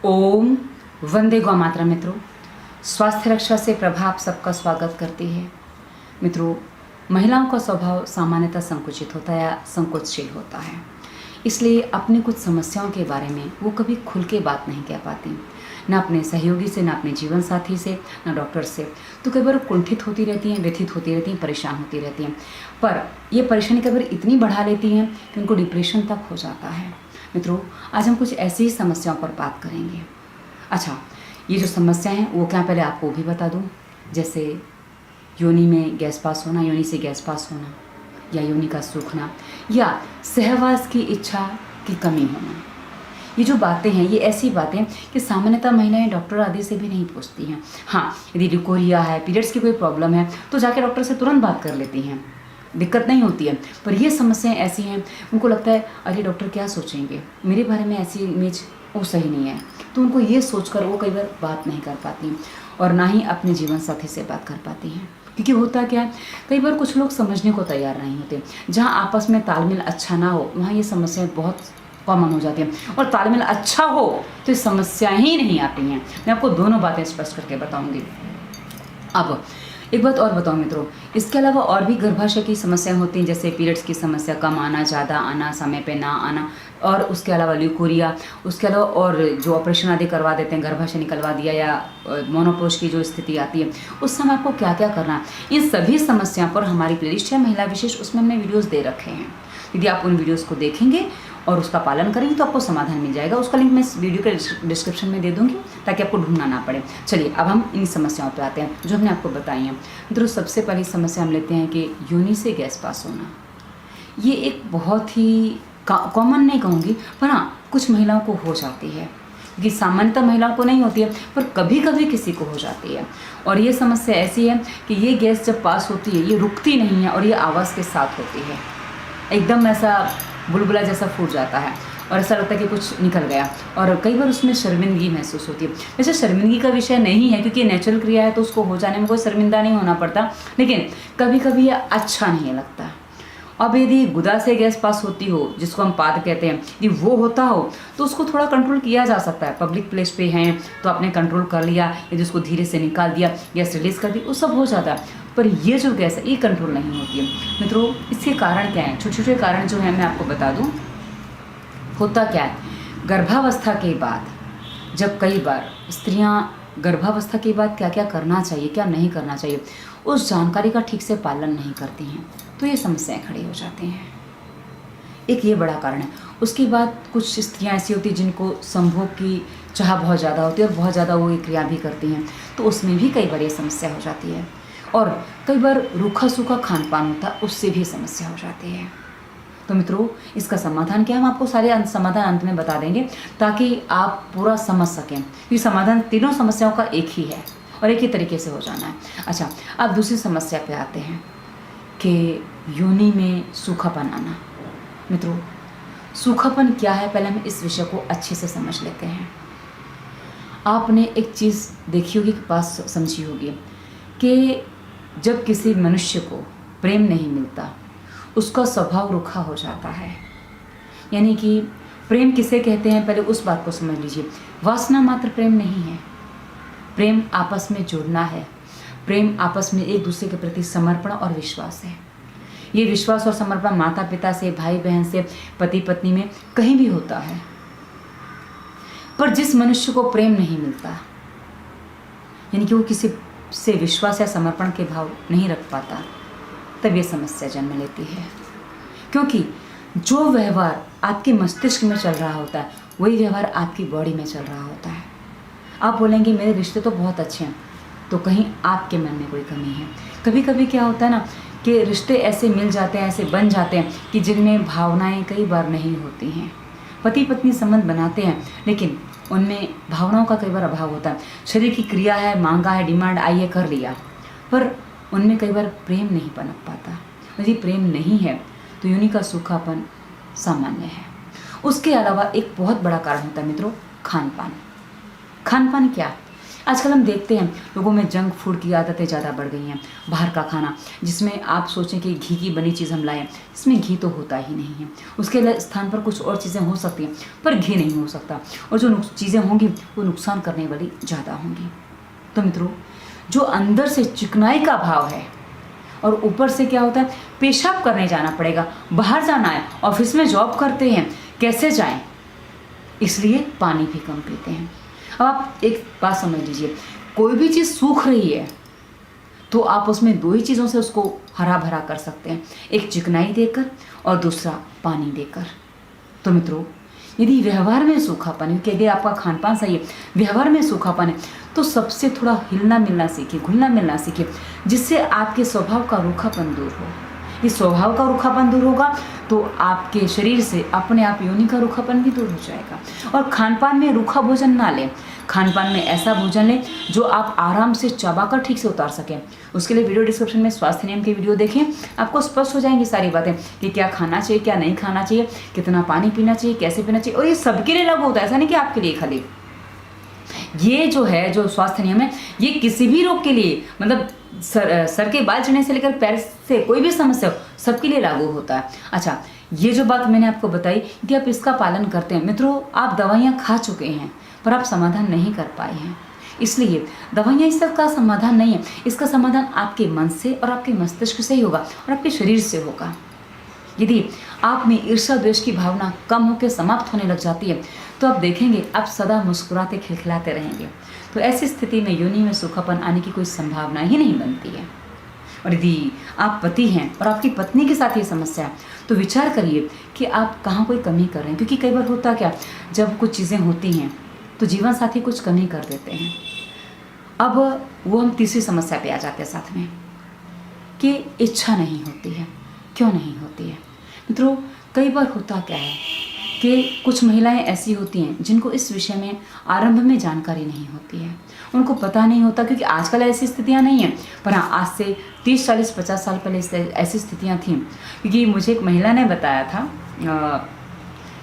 ओम वंदे गौ मातरम। मित्रों, स्वास्थ्य रक्षा से प्रभा आप सबका स्वागत करती है। मित्रों, महिलाओं का स्वभाव सामान्यतः संकुचित होता है या संकोचशील होता है, इसलिए अपनी कुछ समस्याओं के बारे में वो कभी खुल के बात नहीं कह पाती, ना अपने सहयोगी से, ना अपने जीवन साथी से, ना डॉक्टर से। तो कई बार कुंठित होती रहती हैं, व्यथित होती रहती हैं, परेशान होती रहती हैं। पर ये परेशानी कई बार इतनी बढ़ा लेती हैं कि उनको डिप्रेशन तक हो जाता है। मित्रों, आज हम कुछ ऐसी ही समस्याओं पर बात करेंगे। अच्छा, ये जो समस्याएं हैं वो क्या पहले आपको भी बता दूं, जैसे योनि में गैस पास होना, योनि से गैस पास होना, या योनि का सूखना, या सहवास की इच्छा की कमी होना। ये जो बातें हैं, ये ऐसी बातें कि सामान्यतः महिलाएं डॉक्टर आदि से भी नहीं पूछती हैं। हाँ, यदि रिकोरिया है, पीरियड्स की कोई प्रॉब्लम है, तो जाके डॉक्टर से तुरंत बात कर लेती हैं, दिक्कत नहीं होती है। पर ये समस्याएं ऐसी हैं, उनको लगता है अरे डॉक्टर क्या सोचेंगे, मेरे बारे में ऐसी इमेज वो सही नहीं है। तो उनको ये सोचकर वो कई बार बात नहीं कर पाती और ना ही अपने जीवन साथी से बात कर पाती हैं। क्योंकि होता क्या है, कई बार कुछ लोग समझने को तैयार नहीं होते। जहाँ आपस में तालमेल अच्छा ना हो, वहाँ ये समस्याएं बहुत कॉमन हो जाती हैं। और तालमेल अच्छा हो तो ये समस्याएं ही नहीं आती हैं। मैं आपको दोनों बातें स्पष्ट करके बताऊंगी। अब एक बात और बताओ मित्रों, इसके अलावा और भी गर्भाशय की समस्याएं होती हैं, जैसे पीरियड्स की समस्या, कम आना, ज़्यादा आना, समय पे ना आना, और उसके अलावा ल्यूकोरिया, उसके अलावा और जो ऑपरेशन आदि करवा देते हैं, गर्भाशय निकलवा दिया, या मोनोपोज की जो स्थिति आती है, उस समय आपको क्या क्या करना है, इन सभी समस्याओं पर हमारी प्लेलिस्ट है महिला विशेष, उसमें हमने वीडियोज़ दे रखे हैं। यदि आप उन वीडियोज़ को देखेंगे और उसका पालन करेंगे तो आपको समाधान मिल जाएगा। उसका लिंक मैं इस वीडियो के डिस्क्रिप्शन में दे दूंगी, ताकि आपको ढूंढना ना पड़े। चलिए, अब हम इन समस्याओं पे आते हैं जो हमने आपको बताई हैं। मित्रों, सबसे पहली समस्या हम लेते हैं कि योनि से गैस पास होना। ये एक बहुत ही कॉमन नहीं कहूँगी, पर हाँ, कुछ महिलाओं को हो जाती है। कि सामान्यतः महिलाओं को नहीं होती है, पर कभी कभी किसी को हो जाती है। और ये समस्या ऐसी है कि ये गैस जब पास होती है, ये रुकती नहीं है और ये आवाज़ के साथ होती है। एकदम ऐसा बुलबुला जैसा फूट जाता है और ऐसा लगता है कि कुछ निकल गया। और कई बार उसमें शर्मिंदगी महसूस होती है। वैसे शर्मिंदगी का विषय नहीं है, क्योंकि नेचुरल क्रिया है, तो उसको हो जाने में कोई शर्मिंदा नहीं होना पड़ता। लेकिन कभी कभी ये अच्छा नहीं लगता। अब यदि गुदा से गैस पास होती हो, जिसको हम पाद कहते हैं, यदि वो होता हो तो उसको थोड़ा कंट्रोल किया जा सकता है। पब्लिक प्लेस पे हैं तो आपने कंट्रोल कर लिया, यदि उसको धीरे से निकाल दिया, गैस रिलीज कर दी, वो सब हो जाता है। पर ये जो गैस है, ये कंट्रोल नहीं होती है। मित्रों, इसके कारण क्या है? छोटे छोटे कारण जो है मैं आपको बता दूं। होता क्या है, गर्भावस्था के बाद जब कई बार स्त्रियां गर्भावस्था के बाद क्या क्या करना चाहिए, क्या नहीं करना चाहिए, उस जानकारी का ठीक से पालन नहीं करती हैं, तो ये समस्याएं खड़ी हो जाती हैं। एक ये बड़ा कारण है। उसके बाद कुछ स्त्रियां ऐसी होती हैं जिनको संभोग की चाह बहुत ज़्यादा होती है और बहुत ज़्यादा वो ये क्रिया भी करती हैं, तो उसमें भी कई बार ये समस्या हो जाती है। और कई बार रूखा सूखा खान पान होता है, उससे भी समस्या हो जाती है। तो मित्रों, इसका समाधान क्या है, हम आपको सारे समाधान अंत में बता देंगे, ताकि आप पूरा समझ सकें कि समाधान तीनों समस्याओं का एक ही है और एक ही तरीके से हो जाना है। अच्छा, अब दूसरी समस्या पे आते हैं कि योनि में सूखापन आना। मित्रों, सूखापन क्या है, पहले हम इस विषय को अच्छे से समझ लेते हैं। आपने एक चीज़ देखी होगी, पास समझी होगी, कि जब किसी मनुष्य को प्रेम नहीं मिलता, उसका स्वभाव रूखा हो जाता है। यानी कि प्रेम किसे कहते हैं, पहले उस बात को समझ लीजिए। वासना मात्र प्रेम नहीं है। प्रेम आपस में जुड़ना है। प्रेम आपस में एक दूसरे के प्रति समर्पण और विश्वास है। ये विश्वास और समर्पण माता पिता से, भाई बहन से, पति पत्नी में कहीं भी होता है। पर जिस मनुष्य को प्रेम नहीं मिलता, यानी कि वो किसी से विश्वास या समर्पण के भाव नहीं रख पाता, तब ये समस्या जन्म लेती है। क्योंकि जो व्यवहार आपके मस्तिष्क में चल रहा होता है, वही व्यवहार आपकी बॉडी में चल रहा होता है। आप बोलेंगे मेरे रिश्ते तो बहुत अच्छे हैं, तो कहीं आपके मन में कोई कमी है। कभी कभी क्या होता है ना, कि रिश्ते ऐसे मिल जाते हैं, ऐसे बन जाते हैं कि जिनमें भावनाएं कई बार नहीं होती हैं। पति पत्नी संबंध बनाते हैं, लेकिन उनमें भावनाओं का कई बार अभाव होता है। शरीर की क्रिया है, मांगा है, डिमांड आई है, कर लिया, पर उनमें कई बार प्रेम नहीं पनप पाता। यदि प्रेम नहीं है तो योनि का सूखापन सामान्य है। उसके अलावा एक बहुत बड़ा कारण होता है मित्रों, खान पान। खान पान क्या? आजकल हम देखते हैं लोगों में जंक फूड की आदतें ज़्यादा बढ़ गई हैं। बाहर का खाना, जिसमें आप सोचें कि घी की बनी चीज़ हम लाएं, इसमें घी तो होता ही नहीं है। उसके स्थान पर कुछ और चीज़ें हो सकती हैं, पर घी नहीं हो सकता। और जो चीज़ें होंगी वो नुकसान करने वाली ज़्यादा होंगी। तो मित्रों, जो अंदर से चिकनाई का भाव है और ऊपर से क्या होता है, पेशाब करने जाना पड़ेगा, बाहर जाना है, ऑफिस में जॉब करते हैं, कैसे जाएं, इसलिए पानी भी कम पीते हैं। अब आप एक बात समझ लीजिए, कोई भी चीज़ सूख रही है तो आप उसमें दो ही चीज़ों से उसको हरा भरा कर सकते हैं, एक चिकनाई देकर और दूसरा पानी देकर। तो मित्रों, यदि व्यवहार में सूखापन है, यदि आपका खान पान सही है, व्यवहार में सूखापन है, तो सबसे थोड़ा हिलना मिलना सीखिए, घुलना मिलना सीखिए, जिससे आपके स्वभाव का रूखापन दूर हो। ये स्वभाव का रूखापन दूर होगा तो आपके शरीर से अपने आप योनि का रूखापन भी दूर हो जाएगा। और खान पान में रूखा भोजन ना लें, खान पान में ऐसा भोजन लें जो आप आराम से चबाकर ठीक से उतार सकें। उसके लिए वीडियो डिस्क्रिप्शन में स्वास्थ्य नियम की वीडियो देखें, आपको स्पष्ट हो जाएंगी सारी बातें कि क्या खाना चाहिए, क्या नहीं खाना चाहिए, कितना पानी पीना चाहिए, कैसे पीना चाहिए। और ये सबके लिए लागू होता है, ऐसा नहीं कि आपके लिए खाली। ये जो है, जो स्वास्थ्य नियम है, ये किसी भी रोग के लिए, मतलब सर के बाल झड़ने से लेकर पैर से कोई भी समस्या हो, सबके लिए लागू होता है। अच्छा, ये जो बात मैंने आपको बताई, यदि आप इसका पालन करते हैं, मित्रों, आप दवाइयाँ खा चुके हैं पर आप समाधान नहीं कर पाए हैं। इसलिए दवाइयाँ इसका समाधान नहीं है, इसका समाधान आपके मन से और आपके मस्तिष्क से ही होगा और आपके शरीर से होगा। यदि आप में ईर्ष्या द्वेष की भावना कम होकर समाप्त होने लग जाती है तो आप देखेंगे आप सदा मुस्कुराते खिलखिलाते रहेंगे। तो ऐसी स्थिति में योनि में सूखापन आने की कोई संभावना ही नहीं बनती है। और यदि आप पति हैं और आपकी पत्नी के साथ ये समस्या है तो विचार करिए कि आप कहाँ कोई कमी कर रहे हैं। क्योंकि कई बार होता क्या, जब कुछ चीज़ें होती हैं तो जीवन साथी कुछ कमी कर देते हैं। अब वो हम तीसरी समस्या पे आ जाते हैं साथ में कि इच्छा नहीं होती है। क्यों नहीं होती है मित्रों? कई बार होता क्या है कि कुछ महिलाएं ऐसी होती हैं जिनको इस विषय में आरंभ में जानकारी नहीं होती है, उनको पता नहीं होता। क्योंकि आजकल ऐसी स्थितियां नहीं हैं, पर हाँ, आज से 30, 40, 50 साल पहले ऐसी स्थितियां थीं। क्योंकि मुझे एक महिला ने बताया था,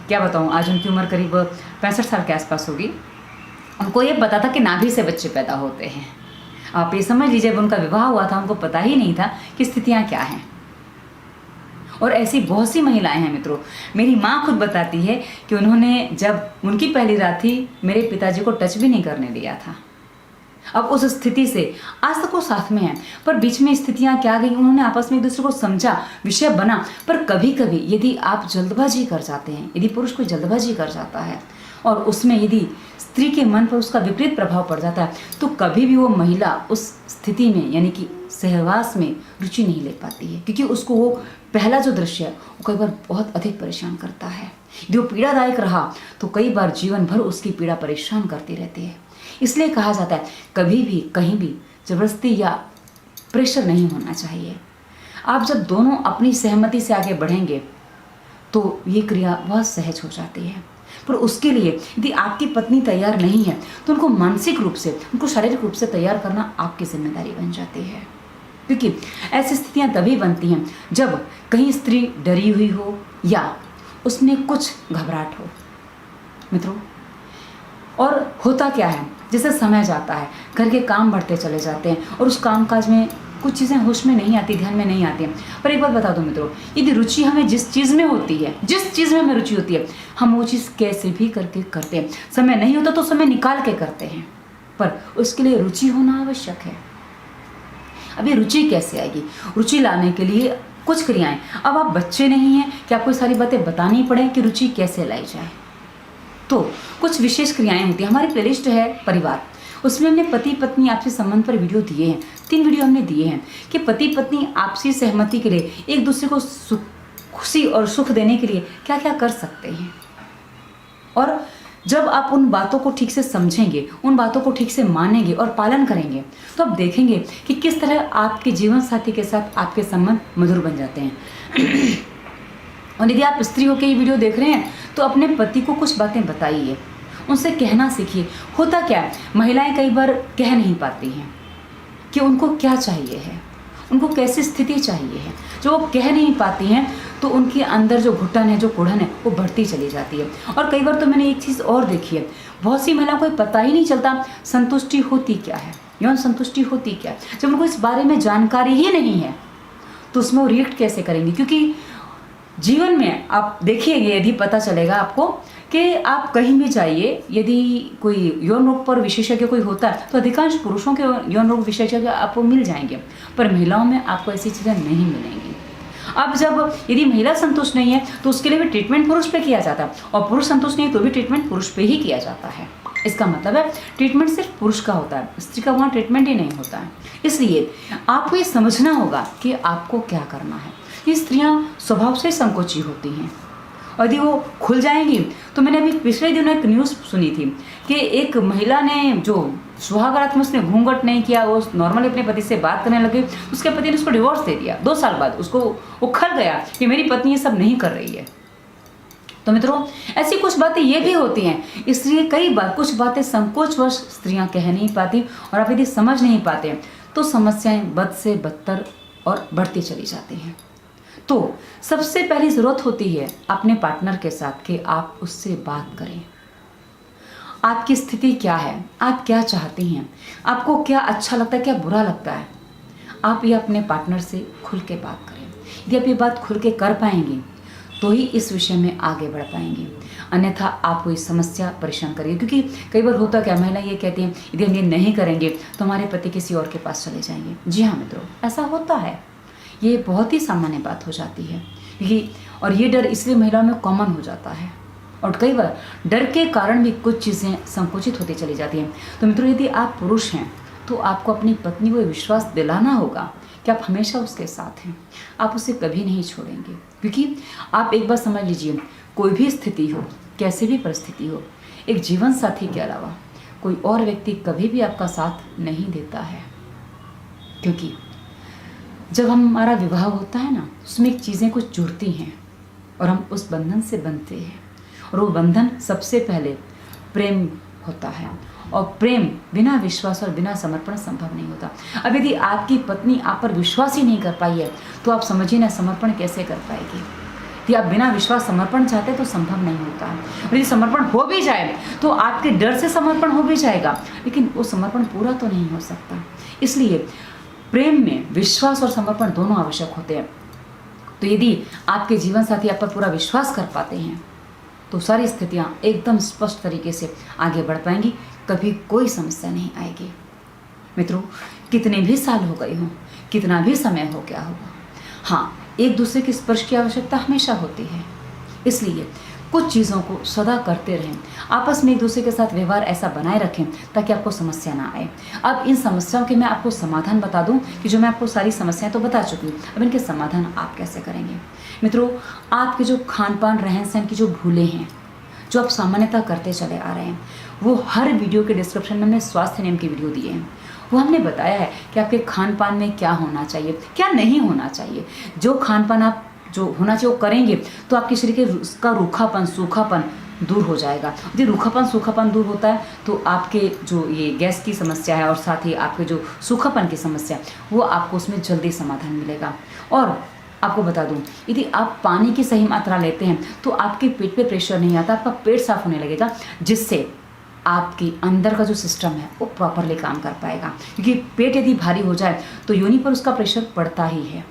क्या बताऊं, आज उनकी उम्र करीब 65 साल के आसपास होगी। उनको ये पता था कि नाभि से बच्चे पैदा होते हैं। आप ये समझ लीजिए, जब उनका विवाह हुआ था उनको पता ही नहीं था कि स्थितियाँ क्या हैं। और ऐसी बहुत सी महिलाएं हैं मित्रों। मेरी माँ खुद बताती है कि उन्होंने, जब उनकी पहली रात थी, मेरे पिताजी को टच भी नहीं करने दिया था। अब उस स्थिति से आज तक वो साथ में हैं, पर बीच में स्थितियां क्या गई, उन्होंने आपस में एक दूसरे को समझा, विषय बना। पर कभी कभी यदि आप जल्दबाजी कर जाते हैं, यदि पुरुष कोई जल्दबाजी कर जाता है और उसमें यदि स्त्री के मन पर उसका विपरीत प्रभाव पड़ जाता है, तो कभी भी वो महिला उस स्थिति में, यानी कि सहवास में, रुचि नहीं ले पाती है। क्योंकि उसको वो पहला जो दृश्य है वो कई बार बहुत अधिक परेशान करता है। यदि वो पीड़ादायक रहा तो कई बार जीवन भर उसकी पीड़ा परेशान करती रहती है। इसलिए कहा जाता है, कभी भी कहीं भी जबरदस्ती या प्रेशर नहीं होना चाहिए। आप जब दोनों अपनी सहमति से आगे बढ़ेंगे तो ये क्रिया बहुत सहज हो जाती है। पर उसके लिए यदि आपकी पत्नी तैयार नहीं है तो उनको मानसिक रूप से, उनको शारीरिक रूप से तैयार करना आपकी जिम्मेदारी बन जाती है। क्योंकि ऐसी स्थितियां तभी बनती हैं जब कहीं स्त्री डरी हुई हो या उसमें कुछ घबराहट हो मित्रों। और होता क्या है, जैसे समय जाता है, घर के काम बढ़ते चले जाते हैं और उस कामकाज में कुछ चीज़ें होश में नहीं आती, ध्यान में नहीं आती हैं। पर एक बात बता दो मित्रों, यदि रुचि हमें जिस चीज़ में होती है, जिस चीज़ में हमें रुचि होती है, हम वो चीज़ कैसे भी करके करते हैं। समय नहीं होता तो समय निकाल के करते हैं, पर उसके लिए रुचि होना आवश्यक है। अभी रुचि कैसे आएगी? रुचि लाने के लिए कुछ क्रियाएं। अब आप बच्चे नहीं हैं कि आपको सारी बातें बतानी पड़े कि रुचि कैसे लाई जाए। तो कुछ विशेष क्रियाएं होती हैं। हमारी प्लेलिस्ट है परिवार, उसमें हमने पति पत्नी आपसी संबंध पर वीडियो दिए हैं, 3 वीडियो हमने दिए हैं कि पति पत्नी आपसी सहमति के लिए एक दूसरे को खुशी और सुख देने के लिए क्या क्या कर सकते हैं। और जब आप उन बातों को ठीक से समझेंगे, उन बातों को ठीक से मानेंगे और पालन करेंगे, तो आप देखेंगे कि किस तरह आपके जीवन साथी के साथ आपके संबंध मधुर बन जाते हैं। और यदि आप स्त्री होकर ये वीडियो देख रहे हैं तो अपने पति को कुछ बातें बताइए, उनसे कहना सीखिए। होता क्या है, महिलाएं कई बार कह नहीं पाती हैं कि उनको क्या चाहिए है, उनको कैसी स्थिति चाहिए है। जो वो कह नहीं पाती हैं तो उनके अंदर जो घुटन है, जो कुढ़न है, वो बढ़ती चली जाती है। और कई बार तो मैंने एक चीज़ और देखी है, बहुत सी महिलाओं को पता ही नहीं चलता संतुष्टि होती क्या है, यौन संतुष्टि होती क्या है। जब उनको इस बारे में जानकारी ही नहीं है तो उसमें वो रिएक्ट कैसे करेंगे। क्योंकि जीवन में आप देखिएगा, यदि पता चलेगा आपको कि आप कहीं भी जाइए, यदि कोई यौन रोग पर विशेषज्ञ कोई होता है तो अधिकांश पुरुषों के यौन रोग विशेषज्ञ आपको मिल जाएंगे, पर महिलाओं में आपको ऐसी चीज़ें नहीं मिलेंगी। अब जब यदि महिला संतुष्ट नहीं है तो उसके लिए भी ट्रीटमेंट पुरुष पे किया जाता है, और पुरुष संतुष्ट नहीं है तो भी ट्रीटमेंट पुरुष पे ही किया जाता है। इसका मतलब है ट्रीटमेंट सिर्फ पुरुष का होता है, स्त्री का वहाँ ट्रीटमेंट ही नहीं होता है। इसलिए आपको ये समझना होगा कि आपको क्या करना है। ये स्त्रियाँ स्वभाव से संकोची होती हैं, और यदि वो खुल जाएंगी तो मैंने अभी पिछले दिनों एक न्यूज़ सुनी थी कि एक महिला ने जो सुहाग रात में उसने घूंघट नहीं किया, वो नॉर्मली अपने पति से बात करने लगे, उसके पति ने उसको डिवोर्स दे दिया। 2 साल बाद उसको वो खल गया कि मेरी पत्नी ये सब नहीं कर रही है। तो मित्रों, ऐसी कुछ बातें ये भी होती हैं, इसलिए कई बार कुछ बातें संकोचवश स्त्रियां कह नहीं पाती, और आप यदि समझ नहीं पाते तो समस्याएं बद से बदतर और बढ़ती चली जाती हैं। तो सबसे पहली ज़रूरत होती है अपने पार्टनर के साथ कि आप उससे बात करें। आपकी स्थिति क्या है, आप क्या चाहती हैं, आपको क्या अच्छा लगता है, क्या बुरा लगता है, आप ये अपने पार्टनर से खुल के बात करें। यदि आप ये बात खुल के कर पाएंगी तो ही इस विषय में आगे बढ़ पाएंगी, अन्यथा आपको ये समस्या परेशान करेगी। क्योंकि कई बार होता क्या, महिला ये कहती हैं यदि हम ये नहीं करेंगे तो हमारे पति किसी और के पास चले जाएंगे। जी हाँ मित्रों, ऐसा होता है, ये बहुत ही सामान्य बात हो जाती है। और ये डर इसलिए महिलाओं में कॉमन हो जाता है, और कई बार डर के कारण भी कुछ चीज़ें संकुचित होती चली जाती हैं। तो मित्रों, यदि आप पुरुष हैं तो आपको अपनी पत्नी को विश्वास दिलाना होगा कि आप हमेशा उसके साथ हैं, आप उसे कभी नहीं छोड़ेंगे। क्योंकि आप एक बार समझ लीजिए, कोई भी स्थिति हो, कैसी भी परिस्थिति हो, एक जीवन साथी के अलावा कोई और व्यक्ति कभी भी आपका साथ नहीं देता है। क्योंकि जब हमारा विवाह होता है ना, उसमें एक चीज़ें कुछ जुड़ती हैं और हम उस बंधन से बनते हैं, और वो बंधन सबसे पहले प्रेम होता है, और प्रेम बिना विश्वास और बिना समर्पण संभव नहीं होता। अब यदि आपकी पत्नी आप पर विश्वास ही नहीं कर पाई है तो आप समझिए ना, समर्पण कैसे कर पाएगी। यदि आप बिना विश्वास समर्पण चाहते हैं तो संभव नहीं होता है, और यदि समर्पण हो भी जाए तो आपके डर से समर्पण हो भी जाएगा, लेकिन वो समर्पण पूरा तो नहीं हो सकता। इसलिए प्रेम में विश्वास और समर्पण दोनों आवश्यक होते हैं। तो यदि आपके जीवन साथी आप पर पूरा विश्वास कर पाते हैं तो सारी स्थितियां एकदम स्पष्ट तरीके से आगे बढ़ पाएंगी, कभी कोई समस्या नहीं आएगी। मित्रों, कितने भी साल हो गए हों, कितना भी समय हो गया होगा, हाँ, एक दूसरे के स्पर्श की आवश्यकता हमेशा होती है। इसलिए कुछ चीज़ों को सदा करते रहें, आपस में एक दूसरे के साथ व्यवहार ऐसा बनाए रखें ताकि आपको समस्या ना आए। अब इन समस्याओं के मैं आपको समाधान बता दूं कि जो मैं आपको सारी समस्याएं तो बता चुकी हूँ, अब इनके समाधान आप कैसे करेंगे। मित्रों, आपके जो खान पान रहन सहन की जो भूलें हैं, जो आप सामान्यतः करते चले आ रहे हैं, वो हर वीडियो के डिस्क्रिप्शन में हमने स्वास्थ्य नियम की वीडियो दिए हैं। वो हमने बताया है कि आपके खान पान में क्या होना चाहिए, क्या नहीं होना चाहिए। जो खान पान आप जो होना चाहिए वो करेंगे तो आपके शरीर के उसका रूखापन सूखापन दूर हो जाएगा। यदि रूखापन सूखापन दूर होता है तो आपके जो ये गैस की समस्या है और साथ ही आपके जो सूखापन की समस्या है वो आपको उसमें जल्दी समाधान मिलेगा। और आपको बता दूं, यदि आप पानी की सही मात्रा लेते हैं तो आपके पेट पे प्रेशर नहीं आता, आपका पेट साफ होने लगेगा, जिससे आपके अंदर का जो सिस्टम है वो प्रॉपरली काम कर पाएगा। क्योंकि पेट यदि भारी हो जाए तो योनि पर उसका प्रेशर पड़ता ही है।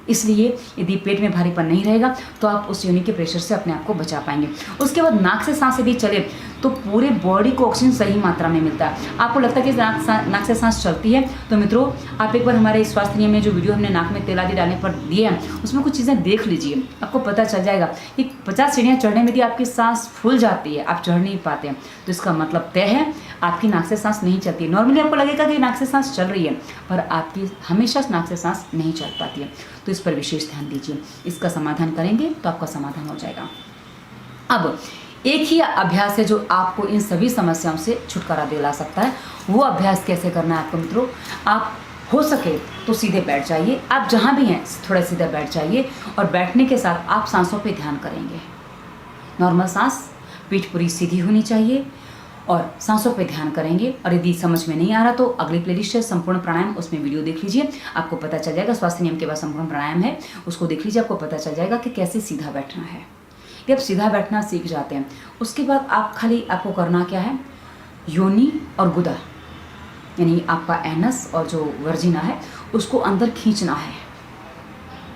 इसलिए यदि पेट में भारीपन नहीं रहेगा तो आप उस योनि के प्रेशर से अपने आप को बचा पाएंगे। उसके बाद नाक से सांस यदि चले तो पूरे बॉडी को ऑक्सीजन सही मात्रा में मिलता है। आपको लगता है कि नाक से सांस चलती है, तो मित्रों आप एक बार हमारे स्वास्थ्य नियम में जो वीडियो हमने नाक में तेल आदि डालने पर दिए हैं उसमें कुछ चीज़ें देख लीजिए, आपको पता चल जाएगा कि 50 सीढ़ियाँ चढ़ने में यदि आपकी सांस फूल जाती है, आप चढ़ नहीं पाते हैं, तो इसका मतलब तय है आपकी नाक से सांस नहीं चलती है। नॉर्मली आपको लगेगा कि नाक से सांस चल रही है, पर आपकी हमेशा नाक से सांस नहीं चल पाती है। तो इस पर विशेष ध्यान दीजिए, इसका समाधान करेंगे तो आपका समाधान हो जाएगा। अब एक ही अभ्यास है जो आपको इन सभी समस्याओं से छुटकारा दिला सकता है। वो अभ्यास कैसे करना है आपको मित्रों, आप हो सके तो सीधे बैठ जाइए, आप जहाँ भी हैं थोड़ा सीधे बैठ जाइए, और बैठने के साथ आप सांसों पे ध्यान करेंगे। नॉर्मल सांस, पीठ पूरी सीधी होनी चाहिए और सांसों पे ध्यान करेंगे। और यदि समझ में नहीं आ रहा तो अगली प्लेलिस्ट है संपूर्ण प्राणायाम, उसमें वीडियो देख लीजिए, आपको पता चल जाएगा। स्वास्थ्य नियम के बाद संपूर्ण प्राणायाम है, उसको देख लीजिए, आपको पता चल जाएगा कि कैसे सीधा बैठना है। यदि आप सीधा बैठना सीख जाते हैं, उसके बाद आप खाली आपको करना क्या है, योनि और गुदा यानी आपका एनस और जो वर्जिना है उसको अंदर खींचना है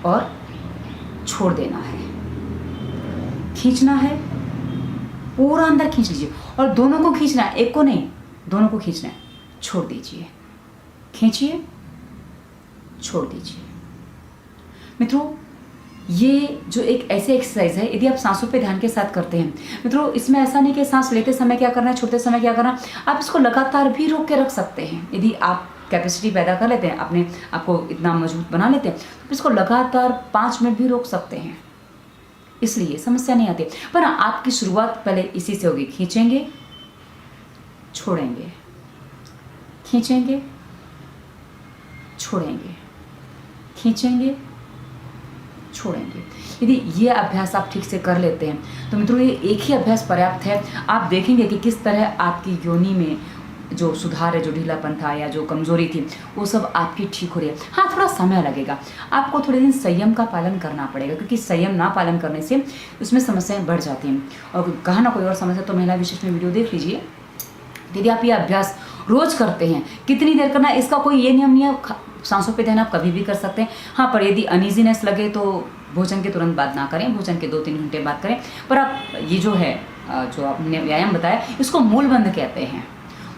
और छोड़ देना है। खींचना है, पूरा अंदर खींच लीजिए और दोनों को खींचना है, एक को नहीं, दोनों को खींचना है। छोड़ दीजिए, खींचिए, छोड़ दीजिए। मित्रों, ये जो एक ऐसी एक्सरसाइज है, यदि आप सांसों पे ध्यान के साथ करते हैं मित्रों, इसमें ऐसा नहीं कि सांस लेते समय क्या करना है, छोड़ते समय क्या करना, आप इसको लगातार भी रोक के रख सकते हैं। यदि आप कैपेसिटी पैदा कर लेते हैं, अपने आपको इतना मजबूत बना लेते हैं, तो इसको लगातार 5 मिनट भी रोक सकते हैं, इसलिए समस्या नहीं आती। पर आपकी शुरुआत पहले इसी से होगी, खींचेंगे, छोड़ेंगे, खींचेंगे, छोड़ेंगे, खींचेंगे, छोड़ेंगे। यदि ये अभ्यास आप ठीक से कर लेते हैं तो मित्रों ये एक ही अभ्यास पर्याप्त है। आप देखेंगे कि किस तरह आपकी योनि में जो सुधार है, जो ढीलापन था या जो कमजोरी थी, वो सब आपकी ठीक हो रही है। हाँ, थोड़ा समय लगेगा, आपको थोड़े दिन संयम का पालन करना पड़ेगा, क्योंकि संयम ना पालन करने से उसमें समस्याएं बढ़ जाती हैं। और कहा ना कोई और समस्या तो महिला विशेष में वीडियो देख लीजिए। यदि आप ये अभ्यास रोज करते हैं, कितनी देर करना है इसका कोई ये नियम नहीं है, सांसों पे ध्यान आप कभी भी कर सकते हैं। हाँ, पर यदि अनईजीनेस लगे तो भोजन के तुरंत बाद ना करें, भोजन के 2-3 घंटे बाद करें। पर आप ये जो है, जो आपने व्यायाम बताया, इसको मूलबंध कहते हैं।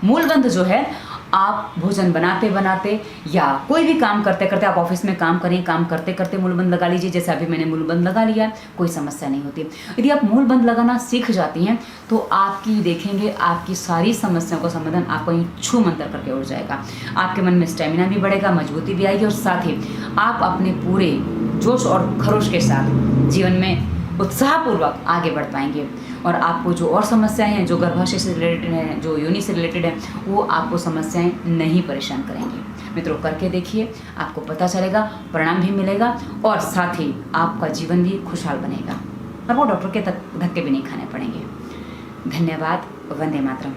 मूलबंध जो है, आप भोजन बनाते बनाते या कोई भी काम करते करते, आप ऑफिस में काम करें, काम करते करते मूलबंध लगा लीजिए। जैसे अभी मैंने मूलबंध लगा लिया, कोई समस्या नहीं होती। यदि आप मूलबंध लगाना सीख जाती हैं तो आपकी देखेंगे आपकी सारी समस्याओं का समाधान आपको यूँ छू मंतर करके उड़ जाएगा। आपके मन में स्टेमिना भी बढ़ेगा, मजबूती भी आएगी, और साथ ही आप अपने पूरे जोश और खरोश के साथ जीवन में उत्साहपूर्वक आगे बढ़ पाएंगे। और आपको जो और समस्याएं हैं, जो गर्भाशय से रिलेटेड हैं, जो योनि से रिलेटेड है, वो आपको समस्याएं नहीं परेशान करेंगी। मित्रों, करके देखिए, आपको पता चलेगा, परिणाम भी मिलेगा और साथ ही आपका जीवन भी खुशहाल बनेगा और वो डॉक्टर के धक्के भी नहीं खाने पड़ेंगे। धन्यवाद। वंदे मातरम।